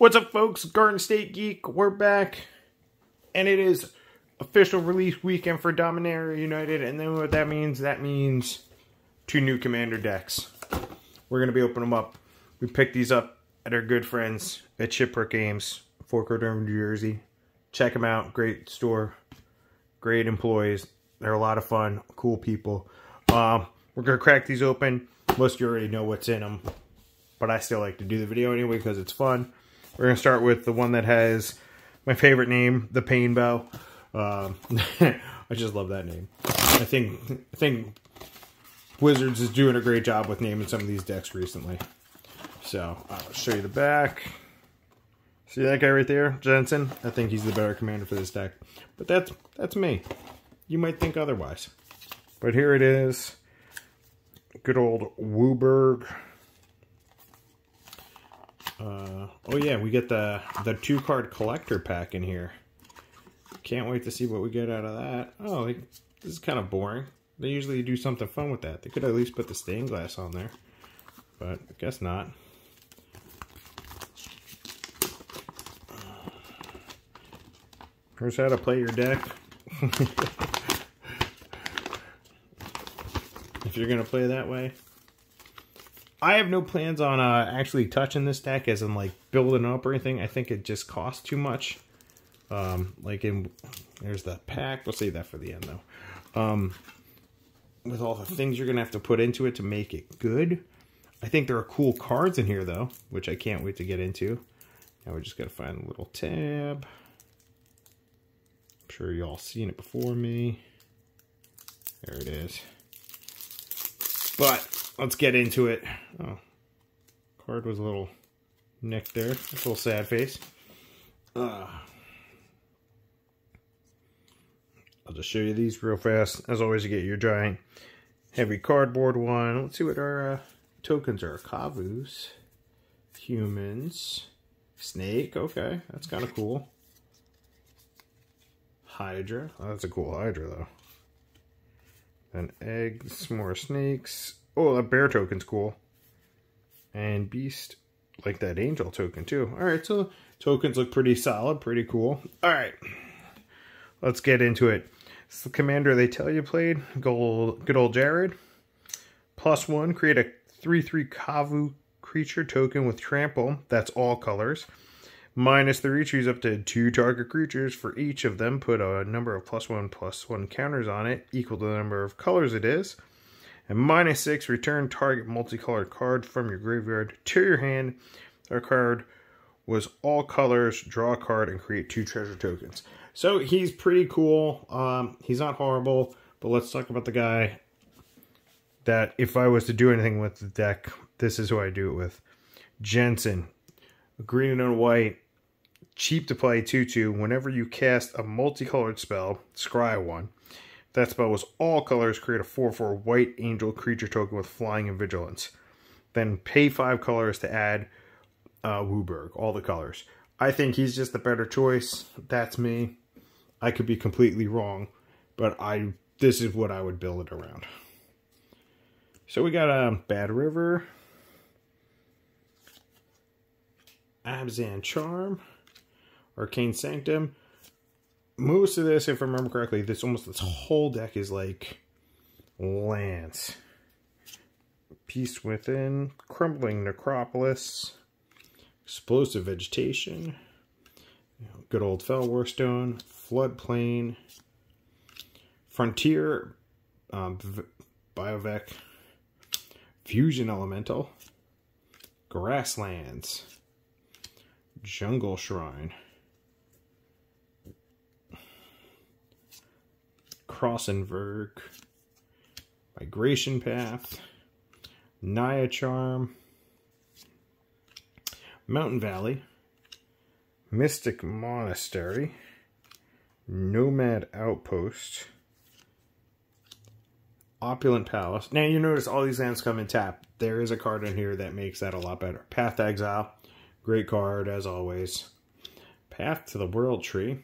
What's up, folks? Garden State Geek. We're back, and it is official release weekend for Dominaria United. And then what that means 2 new Commander decks. We're gonna be opening them up. We picked these up at our good friends at Shipwreck Games, Fort Cordova, New Jersey. Check them out. Great store, great employees. They're a lot of fun, cool people. We're gonna crack these open. Most of you already know what's in them, but I still like to do the video anyway because it's fun. We're going to start with the one that has my favorite name, the Pain Bow. I just love that name. I think Wizards is doing a great job with naming some of these decks recently. So, I'll show you the back. See that guy right there, Jensen? I think he's the better commander for this deck. But that's me. You might think otherwise. But here it is. Good old Wooburg. Oh yeah, we get the 2-card collector pack in here. Can't wait to see what we get out of that. Oh, this is kind of boring. They usually do something fun with that. They could at least put the stained glass on there, but I guess not. Here's how to play your deck. If you're gonna play that way. I have no plans on actually touching this deck as in like building up or anything. I think it just costs too much. There's the pack. We'll save that for the end though. With all the things you're going to have to put into it to make it good. I think there are cool cards in here though, which I can't wait to get into. Now we just got to find a little tab. I'm sure y'all seen it before me. There it is. But let's get into it. Oh, card was a little nicked there. That's a little sad face. I'll just show you these real fast. As always, you get your giant heavy cardboard one. Let's see what our tokens are. Kavus, humans, snake. Okay, that's kind of cool. Hydra. Oh, that's a cool Hydra though. Then eggs, more snakes. Oh, that bear token's cool. And beast, like that angel token too. Alright, so tokens look pretty solid, pretty cool. Alright, let's get into it. It's the commander they tell you played. Good old Jared. +1, create a 3/3 Kavu creature token with trample. That's all colors. -3, choose up to 2 target creatures. For each of them, put a number of +1/+1 counters on it, equal to the number of colors it is. And -6, return target multicolored card from your graveyard to your hand. That card was all colors, draw a card, and create 2 treasure tokens. So he's pretty cool. He's not horrible, but let's talk about the guy that if I was to do anything with the deck, this is who I do it with. Jensen. Green and white, cheap to play 2/2. Whenever you cast a multicolored spell, scry 1. If that spell was all colors, create a 4/4 white angel creature token with flying and vigilance. Then pay 5 colors to add Wooburg, all the colors. I think he's just the better choice. That's me. I could be completely wrong, but this is what I would build it around. So we got Bad River. Abzan Charm, Arcane Sanctum. Most of this, if I remember correctly, this whole deck is like lands. Peace Within, Crumbling Necropolis, Explosive Vegetation, good old Fellwarstone, Floodplain, Frontier, Biovec, Fusion Elemental, Grasslands, Jungle Shrine, Crossenberg, Migration Path, Naya Charm, Mountain Valley, Mystic Monastery, Nomad Outpost, Opulent Palace. Now you notice all these lands come in tap. There is a card in here that makes that a lot better. Path to Exile. Great card, as always. Path to the World Tree.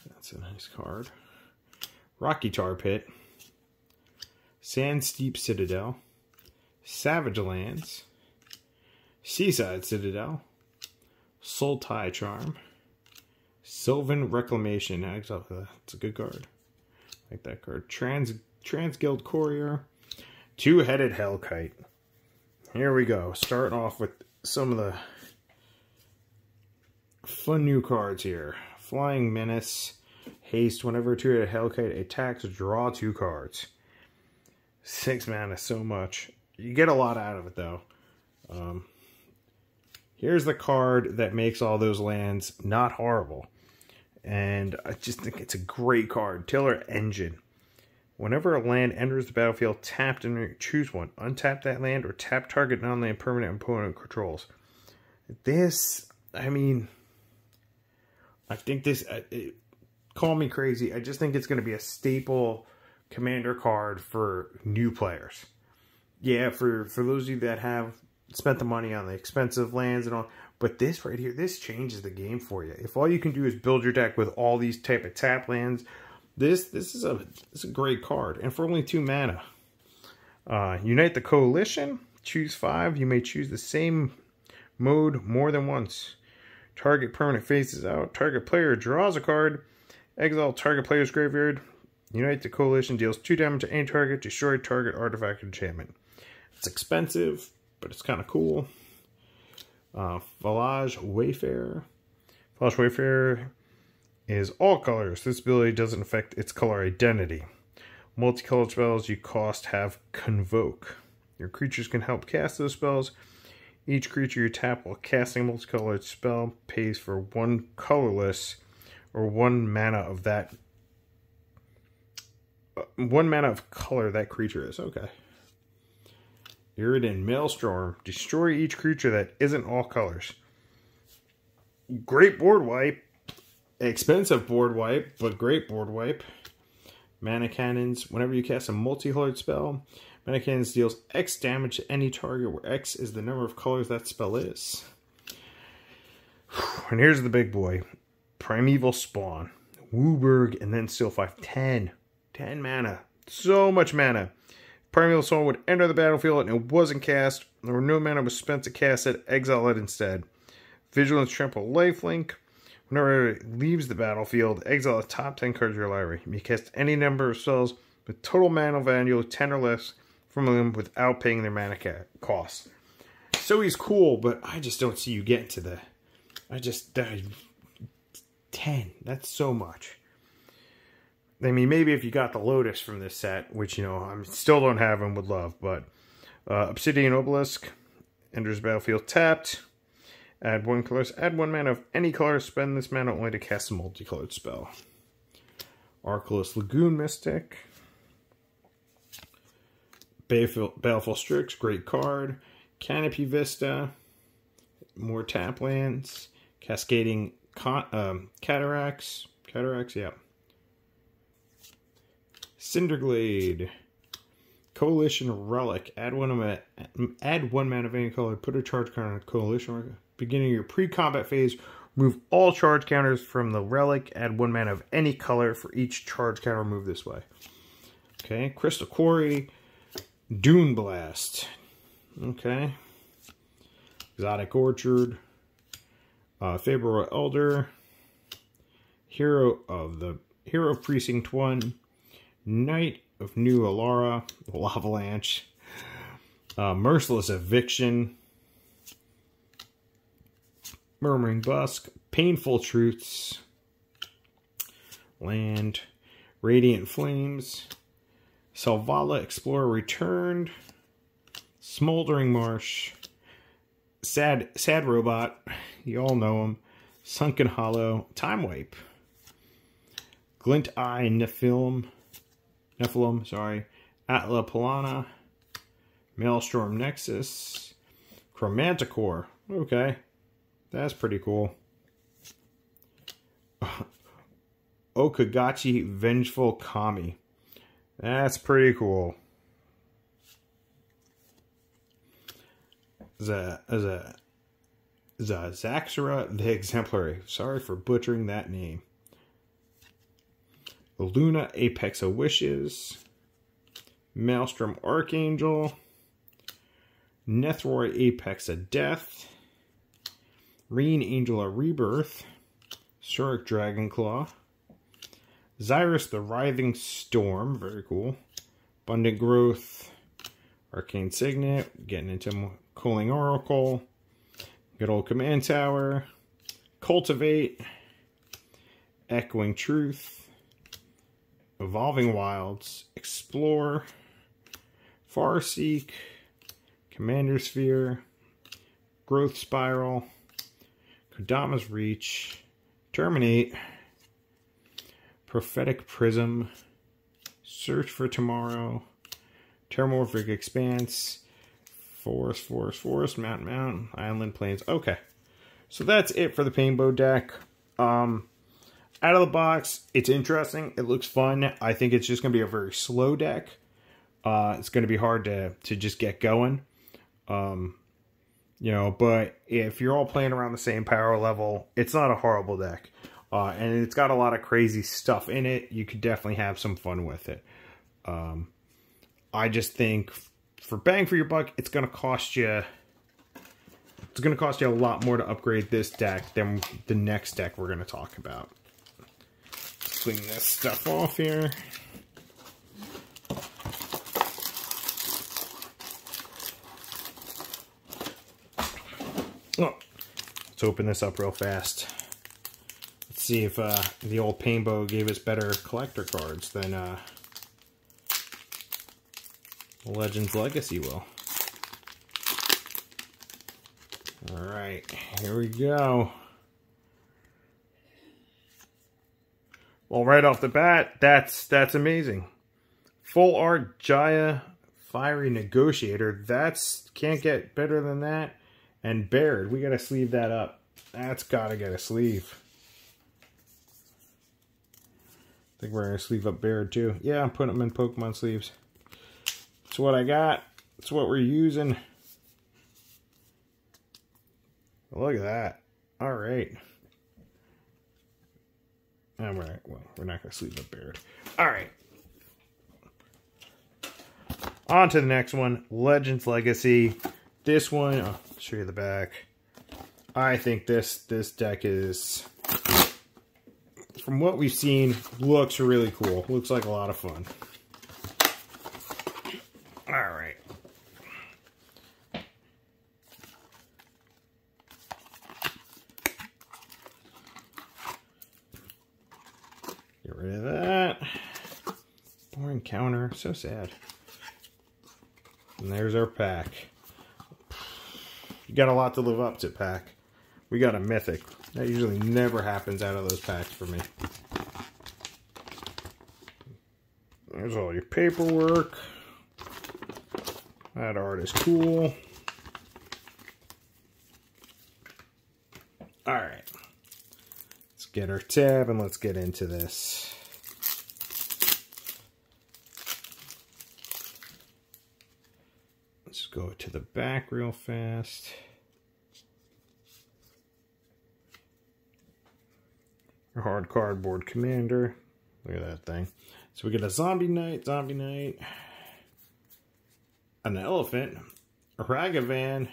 That's a nice card. Rocky Tar Pit. Sand Steep Citadel. Savage Lands. Seaside Citadel. Sultai Charm. Sylvan Reclamation. That's a good card. Like that card. Transguild Courier. Two-Headed Hellkite. Here we go. Starting off with some of the fun new cards here. Flying Menace. Haste. Whenever a two-headed Hellkite attacks, draw 2 cards. 6 mana, so much. You get a lot out of it, though. Here's the card that makes all those lands not horrible. And I just think it's a great card. Tiller Engine. Whenever a land enters the battlefield tapped and choose one, untap that land or tap target non-land permanent opponent controls. This, I mean, I think this, call me crazy, I just think it's going to be a staple commander card for new players. Yeah, for those of you that have spent the money on the expensive lands and all, but this right here, this changes the game for you. If all you can do is build your deck with all these type of tap lands, this is a great card, and for only 2 mana. Unite the Coalition. Choose 5. You may choose the same mode more than once. Target permanent faces out. Target player draws a card. Exile target player's graveyard. Unite the Coalition deals 2 damage to any target. Destroy target artifact enchantment. It's expensive, but it's kind of cool. Valage Wayfarer. Valage Wayfarer is all colors. This ability doesn't affect its color identity. Multicolored spells you cost have Convoke. Your creatures can help cast those spells. Each creature you tap while casting a multicolored spell pays for 1 colorless or 1 mana of that. 1 mana of color that creature is. Okay. Iridan Maelstrom. Destroy each creature that isn't all colors. Great board wipe. Expensive board wipe, but great board wipe. Mana Cannons. Whenever you cast a multicolored spell, Mana Cannons deals X damage to any target where X is the number of colors that spell is. And here's the big boy. Primeval Spawn. Wooburg and then Steel 5. 10 mana. So much mana. Primeval Spawn would enter the battlefield and it wasn't cast, or no mana was spent to cast it, exile it instead. Vigilance Trample Lifelink. Whenever it leaves the battlefield, exile the top 10 cards of your library. You may cast any number of spells with total mana value 10 or less from them without paying their mana cost. So he's cool, but I just don't see you getting to the... 10. That's so much. I mean, maybe if you got the Lotus from this set, which, you know, I still don't have and would love, but Obsidian Obelisk enters the battlefield tapped. Add 1 color. Add 1 mana of any color. Spend this mana only to cast a multicolored spell. Arcalus Lagoon Mystic. Baleful Strix. Great card. Canopy Vista. More tap lands. Cascading Cataracts. Cataracts, yeah. Cinderglade. Coalition Relic. Add 1 mana of any color. Put a charge counter on a Coalition. Beginning your pre-combat phase, remove all charge counters from the relic. Add 1 mana of any color for each charge counter removed this way. Okay, Crystal Quarry, Dune Blast. Okay, Exotic Orchard, Fabled Elder, Hero of Precinct 1, Knight of New Alara, Lavalanche, Merciless Eviction, Murmuring Busk, Painful Truths, Land, Radiant Flames, Selvala Explorer Returned, Smoldering Marsh, Sad Robot, you all know him, Sunken Hollow, Time Wipe, Glint Eye Nephilim, Atla Palana, Maelstrom Nexus, Chromanticore, okay. That's pretty cool. Okagachi Vengeful Kami. That's pretty cool. Zaxura the Exemplary. Sorry for butchering that name. Luna Apex of Wishes. Maelstrom Archangel. Nethroi Apex of Death. Rain Angel of Rebirth, Suric Dragonclaw, Xyrus the Writhing Storm, very cool, Abundant Growth, Arcane Signet, getting into Cooling Oracle, good old Command Tower, Cultivate, Echoing Truth, Evolving Wilds, Explore, Farseek, Commander Sphere, Growth Spiral, Kodama's Reach, Terminate, Prophetic Prism, Search for Tomorrow, Terramorphic Expanse, Forest, Mountain, Island, Plains. Okay, so that's it for the Painbow deck. Out of the box, it's interesting. It looks fun. I think it's just going to be a very slow deck. It's going to be hard to just get going. You know, but if you're all playing around the same power level, it's not a horrible deck. And it's got a lot of crazy stuff in it. You could definitely have some fun with it. I just think for bang for your buck, it's going to cost you... It's going to cost you a lot more to upgrade this deck than the next deck we're going to talk about. Clean this stuff off here. Oh, let's open this up real fast. Let's see if the old Painbow gave us better collector cards than Legends Legacy will. Alright, here we go. Well, right off the bat, that's amazing. Full art Jaya Fiery Negotiator. Can't get better than that. And Baird, we gotta sleeve that up. That's gotta get a sleeve. I think we're gonna sleeve up Baird too. Yeah, I'm putting them in Pokemon sleeves. That's what I got. That's what we're using. Look at that. All right. All right. Well, we're not gonna sleeve up Baird. All right. On to the next one. Legends Legacy. This one, I'll show you the back. I think this deck is, from what we've seen, looks really cool. Looks like a lot of fun. All right. Get rid of that. Boring counter. So sad. And there's our pack. You got a lot to live up to, pack. We got a mythic. That usually never happens out of those packs for me. There's all your paperwork. That art is cool. Alright. Let's get our tab and let's get into this. Let's go to the back real fast. Our hard cardboard commander. Look at that thing. So we get a zombie knight, an elephant, a Ragavan,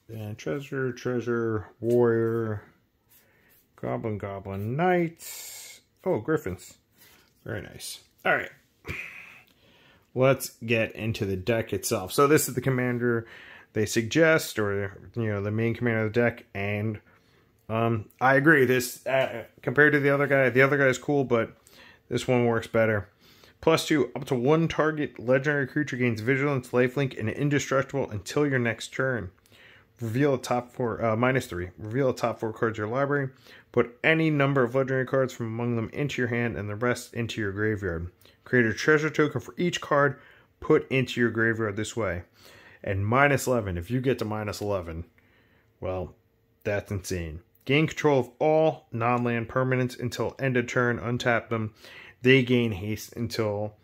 and treasure, warrior, goblin, knight. Oh, griffins. Very nice. All right. Let's get into the deck itself. So this is the commander they suggest, or the main commander of the deck, and I agree. This compared to the other guy is cool, but this one works better. +2, up to 1 target legendary creature gains vigilance, lifelink, and indestructible until your next turn. Reveal a top 4, -3. Reveal a top 4 cards of your library. Put any number of legendary cards from among them into your hand and the rest into your graveyard. Create a treasure token for each card put into your graveyard this way. And -11, if you get to -11, well, that's insane. Gain control of all non-land permanents until end of turn. Untap them. They gain haste until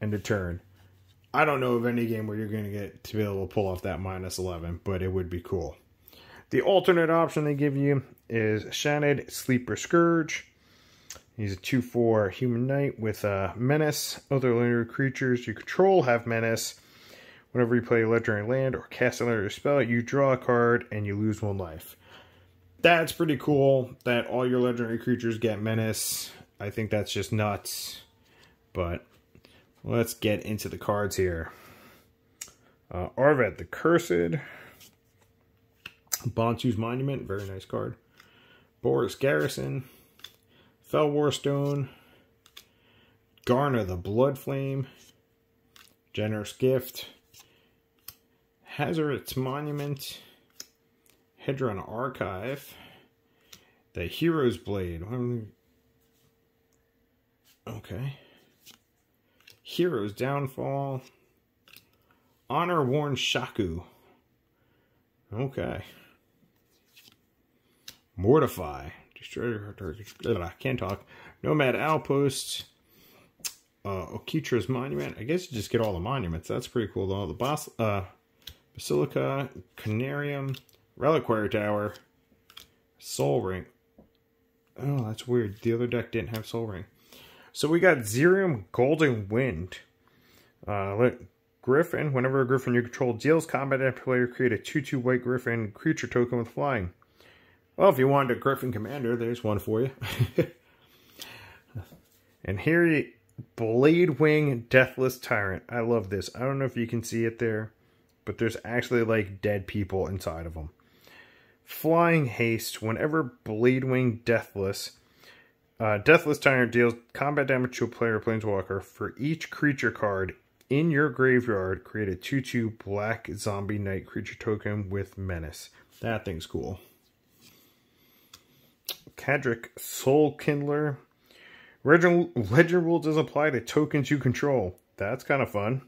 end of turn. I don't know of any game where you're going to get to be able to pull off that -11, but it would be cool. The alternate option they give you is Shanid Sleeper Scourge. He's a 2/4 human knight with Menace. Other legendary creatures you control have Menace. Whenever you play a legendary land or cast a legendary spell, you draw a card and you lose 1 life. That's pretty cool that all your legendary creatures get menace. I think that's just nuts. But let's get into the cards here. Arvet the Cursed. Bontu's Monument, very nice card. Boris Garrison. Felwar Stone. Garner the Blood Flame. Generous Gift. Hazoret's Monument. Hedron Archive. The Hero's Blade. Okay. Hero's Downfall. Honor Worn Shaku. Okay. Mortify. Destroy. Can't talk. Nomad Outpost. Okitra's Monument. I guess you just get all the monuments. That's pretty cool though. The Basilica. Canarium. Reliquary Tower. Soul Ring. Oh, that's weird. The other deck didn't have Soul Ring. So we got Zerium Golden Wind. Griffin. Whenever a Griffin you control deals combat after player, create a 2/2 white Griffin creature token with flying. Well, if you wanted a Griffin Commander, there's one for you. And here, Blade Wing Deathless Tyrant. I love this. I don't know if you can see it there, but there's actually like dead people inside of them. Flying Haste. Whenever Bladewing Deathless Tyrant deals combat damage to a player or planeswalker, for each creature card in your graveyard, create a 2/2 black zombie knight creature token with menace. That thing's cool. Kadric Soul Kindler. Legend rule does apply to tokens you control. That's kind of fun.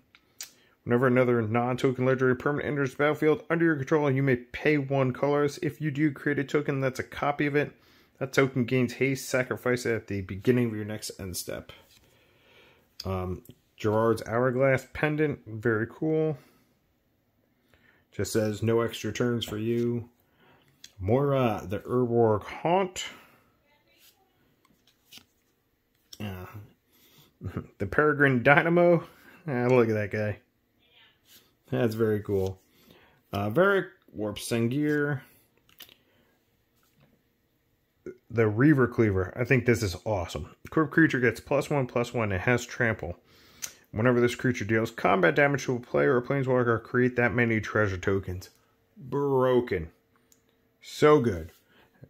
Whenever another non-token legendary permanent enters the battlefield under your control, you may pay 1 colors. If you do create a token that's a copy of it, that token gains haste. Sacrifice it at the beginning of your next end step. Gerard's Hourglass Pendant. Very cool. Just says no extra turns for you. Moira the Urborg Haunt. The Peregrine Dynamo. Look at that guy. That's very cool. Varric, Warp Sengir. The Reaver Cleaver. I think this is awesome. Equipped creature gets +1/+1. It has trample. Whenever this creature deals combat damage to a player or planeswalker, create that many treasure tokens. Broken. So good.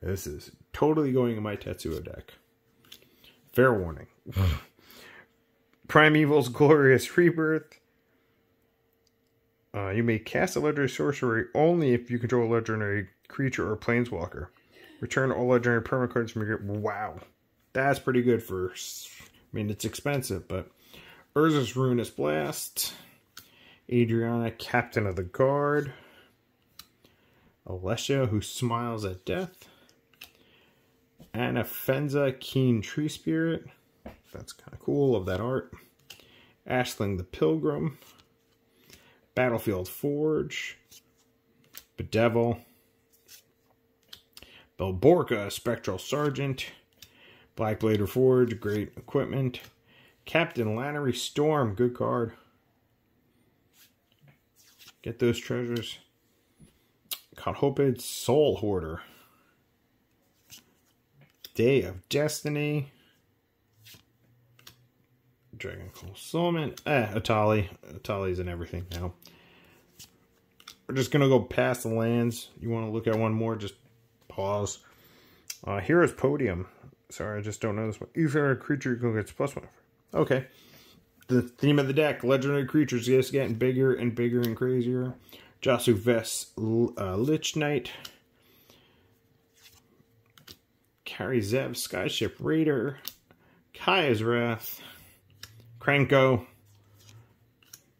This is totally going in my Tetsuo deck. Fair warning. Primeval's Glorious Rebirth. You may cast a legendary sorcery only if you control a legendary creature or planeswalker. Return all legendary permanent cards from your group. Wow. That's pretty good for... I mean, it's expensive, but... Urza's Ruinous Blast. Adriana, Captain of the Guard. Alessia, who smiles at death. Anafenza, Keen Tree Spirit. That's kind of cool. Love that art. Ashling the Pilgrim. Battlefield Forge. Bedevil. Belborca, Spectral Sergeant. Blackblader Forge, great equipment. Captain Lannery Storm, good card. Get those treasures. Conhoped Soul Hoarder. Day of Destiny. Dragoncold Soulman. Atali. Atali's in everything now. We're just going to go past the lands. You want to look at one more, just pause. Hero's Podium. Sorry, I just don't know this one. If you're a creature, you gets +1. Okay. The theme of the deck, legendary creatures, just getting bigger and bigger and crazier. Jasu Vest, Lich Knight. Karizev, Skyship Raider. Kaya's Wrath. Krenko.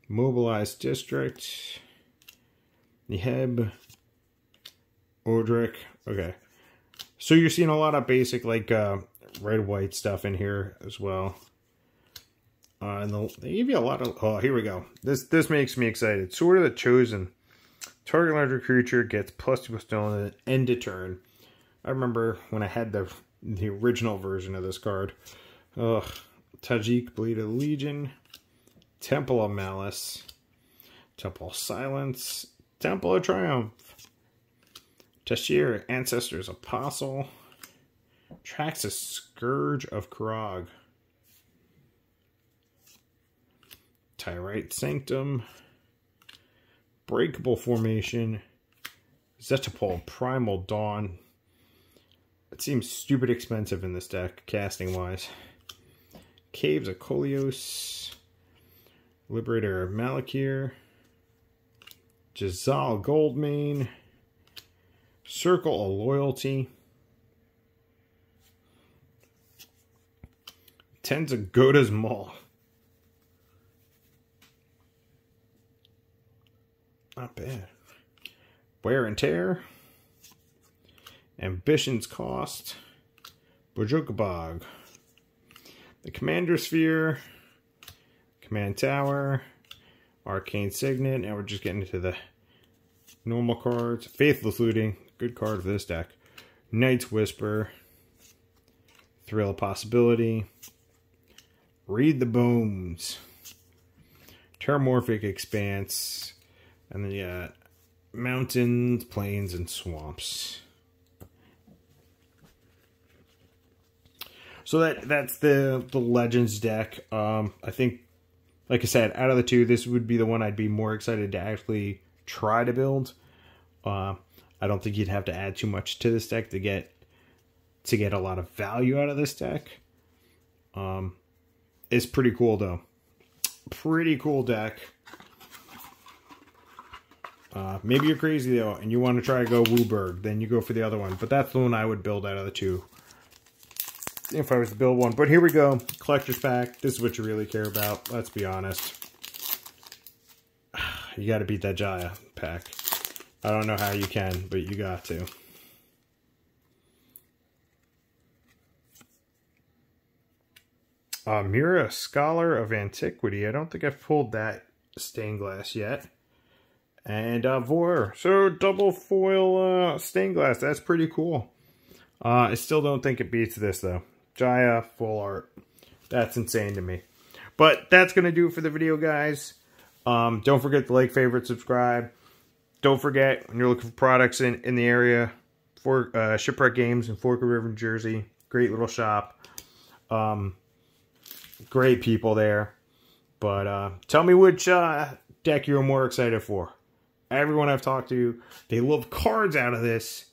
Mobilized District. Niheb. Odric. Okay. So you're seeing a lot of basic, like, red-white stuff in here as well. And they give you a lot of... Oh, here we go. This makes me excited. Sword of the Chosen. Target legendary creature gets +2/+2 at the end of turn. I remember when I had the original version of this card. Ugh. Tajik, Bleed of the Legion. Temple of Malice. Temple of Silence, Temple of Triumph, Tashir, Ancestors Apostle, Traxxas, Scourge of Karag, Tyrite Sanctum, Breakable Formation, Zetapol, Primal Dawn. It seems stupid expensive in this deck, casting-wise. Caves of Kolios, Liberator of Malakir, Jazal Goldmane, Circle of Loyalty, Tens of Goda's Maul. Not bad. Wear and Tear, Ambition's Cost, Bojokabog, the Commander Sphere, Command Tower, Arcane Signet. Now we're just getting into the normal cards. Faithless Looting, good card for this deck. Knight's Whisper, Thrill of Possibility, Read the Bones, Terramorphic Expanse, and then you got Mountains, Plains, and Swamps. So that's the Legends deck. I think, like I said, out of the two, this would be the one I'd be more excited to actually try to build. I don't think you'd have to add too much to this deck to get a lot of value out of this deck. It's pretty cool though. Pretty cool deck. Maybe you're crazy though, and you want to try to go Wooburg, then you go for the other one. But that's the one I would build out of the two, if I was to build one. But here we go. Collector's Pack. This is what you really care about. Let's be honest. You got to beat that Jaya pack. I don't know how you can, but you got to. Mira, Scholar of Antiquity. I don't think I've pulled that stained glass yet. And Vor. So double foil stained glass. That's pretty cool. I still don't think it beats this though. Jaya, full art. That's insane to me. But that's going to do it for the video, guys. Don't forget to like, favorite, subscribe. Don't forget, when you're looking for products in the area, for Shipwreck Games in Forked River, New Jersey. Great little shop. Great people there. But tell me which deck you're more excited for. Everyone I've talked to, they love cards out of this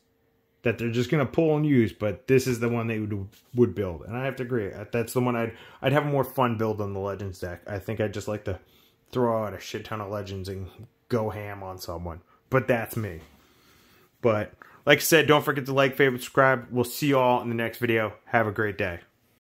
that they're just going to pull and use, but this is the one they would build. And I have to agree. That's the one I'd have a more fun build than the Legends deck. I think I'd just like to throw out a shit ton of Legends and go ham on someone. But that's me. But like I said, don't forget to like, favorite, subscribe. We'll see you all in the next video. Have a great day.